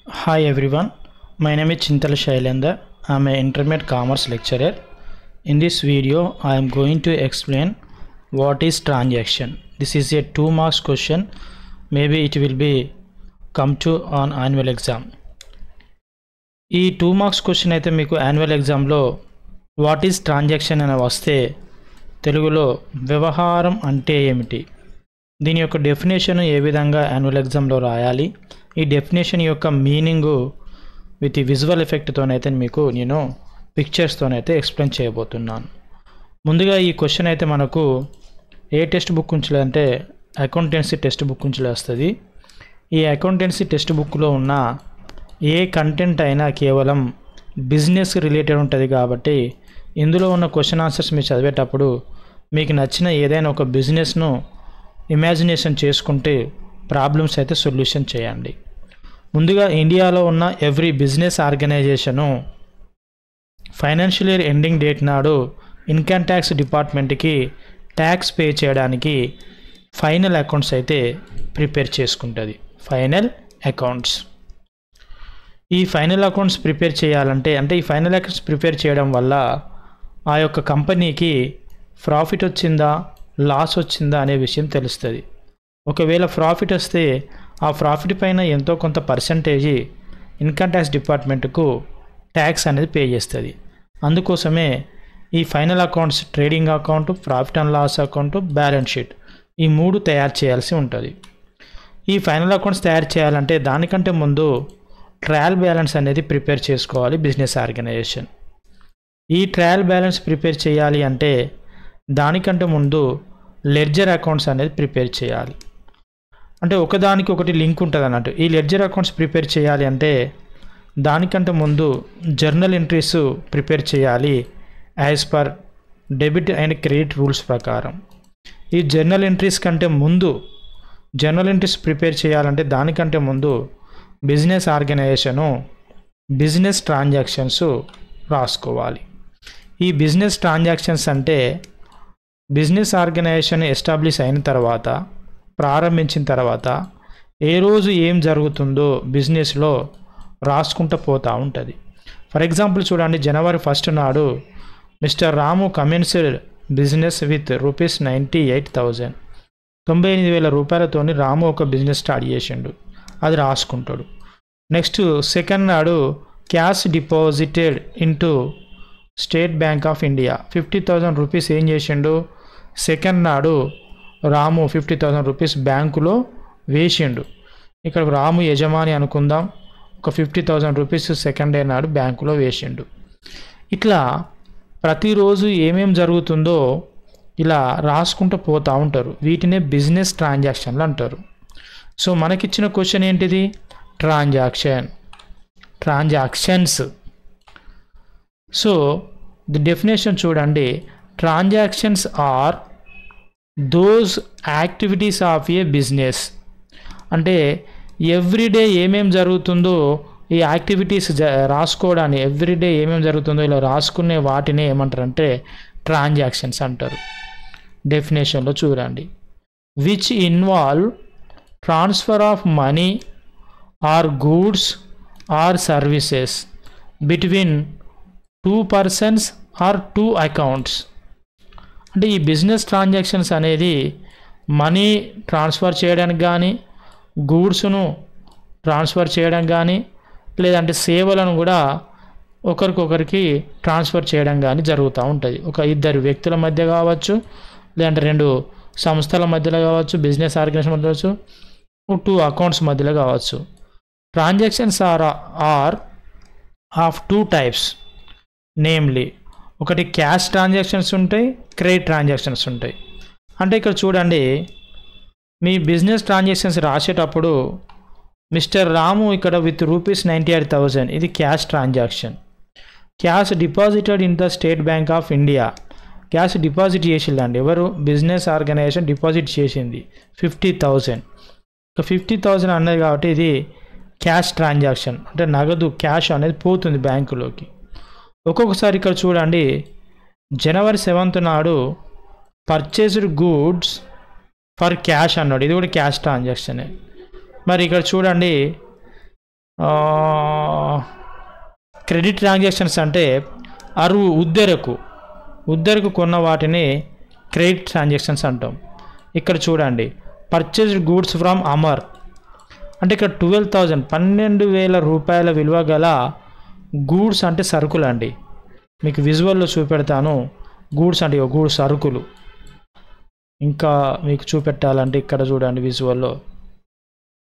Hi everyone, my name is Chintal Shailendra. I am an intermediate commerce lecturer. In this video, I am going to explain what is transaction. This is a 2 marks question. Maybe it will be come to on annual exam. ఈ 2 marks question అయితే మీకు annual ఎగ్జామ్లో what is transaction అని వస్తే తెలుగులో వ్యవహారం అంటే ఏమిటి, దీని యొక్క డెఫినేషన్ ఏ విధంగా యాన్యువల్ ఎగ్జామ్లో రాయాలి, ఈ డెఫినేషన్ యొక్క మీనింగు విత్ విజువల్ ఎఫెక్ట్తోనైతే మీకు నేను పిక్చర్స్తోనైతే ఎక్స్ప్లెయిన్ చేయబోతున్నాను. ముందుగా ఈ క్వశ్చన్ అయితే మనకు ఏ టెక్స్ట్ బుక్ నుంచి అంటే అకౌంటెన్సీ టెక్స్ట్ బుక్ నుంచి వస్తుంది. ఈ అకౌంటెన్సీ టెక్స్ట్ బుక్లో ఉన్న ఏ కంటెంట్ అయినా కేవలం బిజినెస్ రిలేటెడ్ ఉంటుంది కాబట్టి ఇందులో ఉన్న క్వశ్చన్ ఆన్సర్స్ మీరు చదివేటప్పుడు మీకు నచ్చిన ఏదైనా ఒక బిజినెస్ను ఇమాజినేషన్ చేసుకుంటే ప్రాబ్లమ్స్ అయితే సొల్యూషన్ చేయండి. ముందుగా ఇండియాలో ఉన్న every business organisation financial year ending date నాడు ఇన్కమ్ ట్యాక్స్ డిపార్ట్మెంట్కి ట్యాక్స్ పే చేయడానికి ఫైనల్ అకౌంట్స్ అయితే ప్రిపేర్ చేసుకుంటుంది. ఫైనల్ అకౌంట్స్, ఈ ఫైనల్ అకౌంట్స్ ప్రిపేర్ చేయాలంటే ఈ ఫైనల్ అకౌంట్స్ ప్రిపేర్ చేయడం వల్ల ఆ యొక్క కంపెనీకి ప్రాఫిట్ వచ్చిందా లాస్ వచ్చిందా అనే విషయం తెలుస్తుంది. ఒకవేళ ప్రాఫిట్ వస్తే ఆ ప్రాఫిట్ పైన ఎంతో కొంత పర్సంటేజీ ఇన్కమ్ ట్యాక్స్ డిపార్ట్మెంట్కు ట్యాక్స్ అనేది పే చేస్తుంది. అందుకోసమే ఈ final accounts trading account, profit and loss account, balance sheet ఈ 3 తయారు చేయాల్సి ఉంటుంది. ఈ ఫైనల్ అకౌంట్స్ తయారు చేయాలంటే దానికంటే ముందు ట్రయల్ బ్యాలెన్స్ అనేది ప్రిపేర్ చేసుకోవాలి బిజినెస్ ఆర్గనైజేషన్. ఈ ట్రయల్ బ్యాలెన్స్ ప్రిపేర్ చేయాలి అంటే దానికంటే ముందు లెడ్జర్ అకౌంట్స్ అనేది ప్రిపేర్ చేయాలి. అంటే ఒకదానికి ఒకటి లింక్ ఉంటుంది అన్నట్టు. ఈ లెడ్జర్ అకౌంట్స్ ప్రిపేర్ చేయాలి అంటే దానికంటే ముందు జర్నల్ ఎంట్రీస్ ప్రిపేర్ చేయాలి as per debit and credit rules ప్రకారం. ఈ జర్నల్ ఎంట్రీస్ కంటే ముందు జర్నల్ ఎంట్రీస్ ప్రిపేర్ చేయాలంటే దానికంటే ముందు బిజినెస్ ఆర్గనైజేషను బిజినెస్ ట్రాన్సాక్షన్స్ రాసుకోవాలి. ఈ బిజినెస్ ట్రాన్సాక్షన్స్ అంటే బిజినెస్ ఆర్గనైజేషన్ ఎస్టాబ్లిష్ అయిన తర్వాత, ప్రారంభించిన తర్వాత ఏ రోజు ఏం జరుగుతుందో బిజినెస్లో రాసుకుంటూ పోతూ ఉంటుంది. ఫర్ ఎగ్జాంపుల్ చూడండి, జనవరి 1 నాడు mister Ramu commenced business with rupees 98,000, 98,000 రూపాయలతోని రాము ఒక బిజినెస్ స్టార్ట్ చేసిండు, అది రాసుకుంటాడు. నెక్స్ట్ 2nd నాడు cash deposited into state Bank of India 50,000 rupees ఏం చేసిండు, 2nd నాడు రాము 50,000 రూపీస్ బ్యాంకులో వేసిండు. ఇక్కడ రాము యజమాని అనుకుందాం, ఒక 50,000 రూపీస్ 2nd డే నాడు బ్యాంకులో వేసిండు. ఇట్లా ప్రతిరోజు ఏమేం జరుగుతుందో ఇలా రాసుకుంటూ పోతూ ఉంటారు. వీటినే బిజినెస్ ట్రాన్సాక్షన్లు అంటారు. సో మనకిచ్చిన క్వశ్చన్ ఏంటిది, ట్రాన్సాక్షన్స్. సో ది డెఫినేషన్ చూడండి, transactions are those activities of a business. అంటే ఎవ్రీడే ఏమేం జరుగుతుందో ఈ యాక్టివిటీస్ రాసుకోవడాన్ని, ఎవ్రీడే ఏమేం జరుగుతుందో ఇలా రాసుకునే వాటిని ఏమంటారంటే ట్రాన్సాక్షన్స్ అంటారు. డెఫినేషన్లో చూడండి, which involve transfer of money or goods or services between 2 persons or 2 accounts. అంటే ఈ బిజినెస్ ట్రాన్సాక్షన్స్ అనేది మనీ ట్రాన్స్ఫర్ చేయడానికి కానీ, గూడ్స్ను ట్రాన్స్ఫర్ చేయడం కానీ, లేదంటే సేవలను కూడా ఒకరికొకరికి ట్రాన్స్ఫర్ చేయడం కానీ జరుగుతూ ఉంటుంది. ఒక 2 వ్యక్తుల మధ్య కావచ్చు, లేదంటే 2 సంస్థల మధ్యలో కావచ్చు, బిజినెస్ ఆర్గనైజేషన్ మధ్య కావచ్చు, 2 అకౌంట్స్ మధ్యలో కావచ్చు. Transactions are of 2 types, namely ఒకటి క్యాష్ ట్రాన్సాక్షన్స్ ఉంటాయి, క్రెడిట్ ట్రాన్సాక్షన్స్ ఉంటాయి. అంటే ఇక్కడ చూడండి, మీ బిజినెస్ ట్రాన్సాక్షన్స్ రాసేటప్పుడు మిస్టర్ రాము ఇక్కడ విత్ రూపీస్ 98,000 ఇది cash transaction. Cash deposited in the State Bank of India, cash deposit చేసిందండి. ఎవరు, బిజినెస్ ఆర్గనైజేషన్ డిపాజిట్ చేసింది 50,000. 50,000 అన్నది కాబట్టి ఇది క్యాష్ ట్రాన్సాక్షన్, అంటే నగదు క్యాష్ అనేది పోతుంది బ్యాంకులోకి. ఒక్కొక్కసారి ఇక్కడ చూడండి, జనవరి 7th నాడు పర్చేస్డ్ గూడ్స్ ఫర్ క్యాష్ అన్నాడు, ఇది కూడా క్యాష్ ట్రాన్సాక్షనే. మరి ఇక్కడ చూడండి, క్రెడిట్ ట్రాన్సాక్షన్స్ అంటే ఉద్దరకు కొన్న వాటిని క్రెడిట్ ట్రాన్సాక్షన్స్ అంటాం. ఇక్కడ చూడండి, పర్చేజ్డ్ గూడ్స్ ఫ్రమ్ అమర్ అంటే ఇక్కడ 12,000 రూపాయల విలువ గల గూడ్స్ అంటే సరుకులు అండి. మీకు విజువల్లో చూపెడతాను. గూడ్స్ అంటే గూడ్స్ సరుకులు. ఇంకా మీకు చూపెట్టాలంటే ఇక్కడ చూడండి విజువల్లో,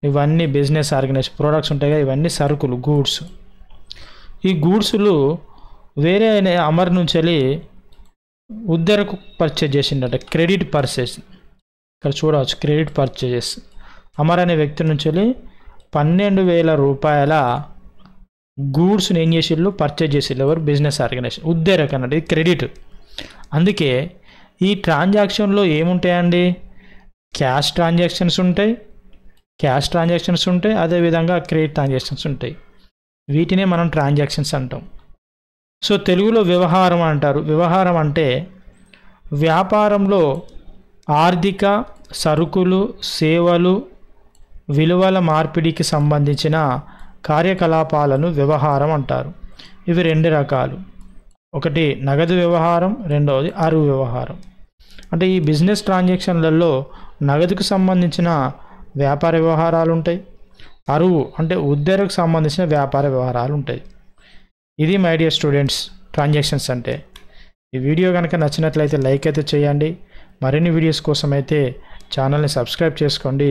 ఇవన్నీ బిజినెస్ ఆర్గనైజేషన్ ప్రొడక్ట్స్ ఉంటాయి కదా, ఇవన్నీ సరుకులు గూడ్స్. ఈ గూడ్స్లు వేరే అమర్ నుంచి వెళ్ళి ఉద్దరకు పర్చేజ్ చేసిండట, క్రెడిట్ పర్చేజ్. ఇక్కడ చూడవచ్చు క్రెడిట్ పర్చేజెస్. అమర్ అనే వ్యక్తి నుంచి వెళ్ళి 12,000 రూపాయల గూడ్స్ని ఏం చేసిళ్ళు, పర్చేజ్ చేసిళ్ళు. ఎవరు? Business organisation. ఉద్దరకు అన్నది క్రెడిట్. అందుకే ఈ ట్రాన్సాక్షన్లో ఏముంటాయండి, క్యాష్ ట్రాన్సాక్షన్స్ ఉంటాయి, అదేవిధంగా క్రెడిట్ ట్రాన్సాక్షన్స్ ఉంటాయి. వీటినే మనం ట్రాన్సాక్షన్స్ అంటాం. సో తెలుగులో వ్యవహారం అంటారు. వ్యవహారం అంటే వ్యాపారంలో ఆర్థిక, సరుకులు, సేవలు, విలువల మార్పిడికి సంబంధించిన కార్యకలాపాలను వ్యవహారం అంటారు. ఇవి 2 రకాలు. ఒకటి నగదు వ్యవహారం, రెండవది అరువు వ్యవహారం. అంటే ఈ బిజినెస్ ట్రాన్సాక్షన్లలో నగదుకు సంబంధించిన వ్యాపార వ్యవహారాలు ఉంటాయి, అరువు అంటే ఉద్దరకు సంబంధించిన వ్యాపార వ్యవహారాలు ఉంటాయి. ఇది మై డియర్ స్టూడెంట్స్ ట్రాన్సాక్షన్స్ అంటే. ఈ వీడియో కనుక నచ్చినట్లయితే లైక్ అయితే చేయండి. మరిన్ని వీడియోస్ కోసం అయితే ఛానల్ని సబ్స్క్రైబ్ చేసుకోండి.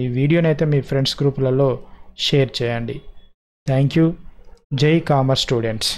ఈ వీడియోని అయితే మీ ఫ్రెండ్స్ గ్రూపులలో షేర్ చేయండి. Thank you. జై కామర్స్ స్టూడెంట్స్.